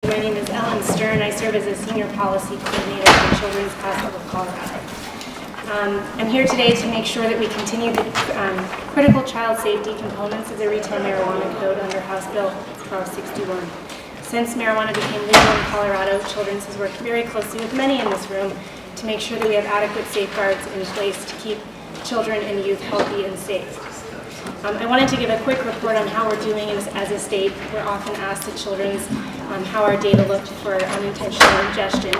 My name is Ellen Stern. I serve as a Senior Policy Coordinator for Children's Hospital of Colorado. I'm here today to make sure that we continue the critical child safety components of the retail marijuana code under House Bill 1261. Since marijuana became legal in Colorado, Children's has worked very closely with many in this room to make sure that we have adequate safeguards in place to keep children and youth healthy and safe. I wanted to give a quick report on how we're doing as a state. We're often asked at Children's how our data looked for unintentional ingestion.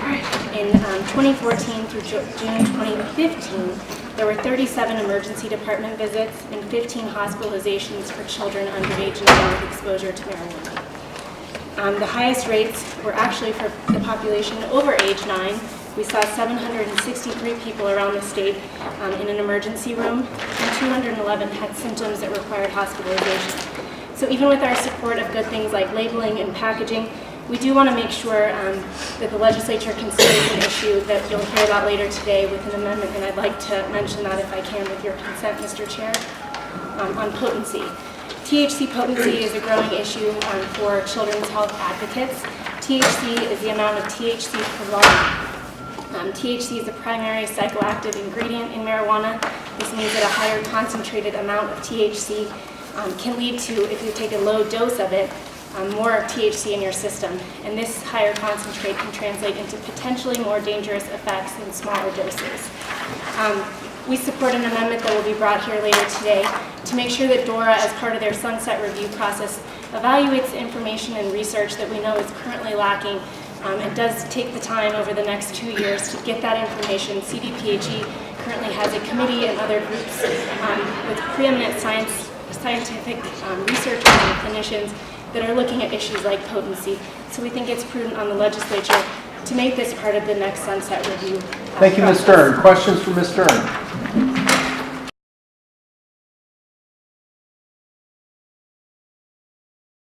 In 2014 through June 2015, there were 37 emergency department visits and 15 hospitalizations for children under age 9 with exposure to marijuana. The highest rates were actually for the population over age 9. We saw 763 people around the state in an emergency room, and 211 had symptoms that required hospitalization. So even with our support of good things like labeling and packaging, we do want to make sure that the legislature considers an issue that you'll hear about later today with an amendment, and I'd like to mention that if I can with your consent, Mr. Chair, on potency. THC potency is a growing issue for children's health advocates. THC is the amount of THC per volume. THC is the primary psychoactive ingredient in marijuana. This means that a higher concentrated amount of THC can lead to, if you take a low dose of it, more THC in your system. And this higher concentrate can translate into potentially more dangerous effects in smaller doses. We support an amendment that will be brought here later today to make sure that DORA, as part of their sunset review process, evaluates the information and research that we know is currently lacking. It does take the time over the next 2 years to get that information. CDPHE currently has a committee and other groups with preeminent scientific researchers and clinicians that are looking at issues like potency. So we think it's prudent on the legislature to make this part of the next sunset review. Thank you, Ms. Stern. Questions for Ms. Stern?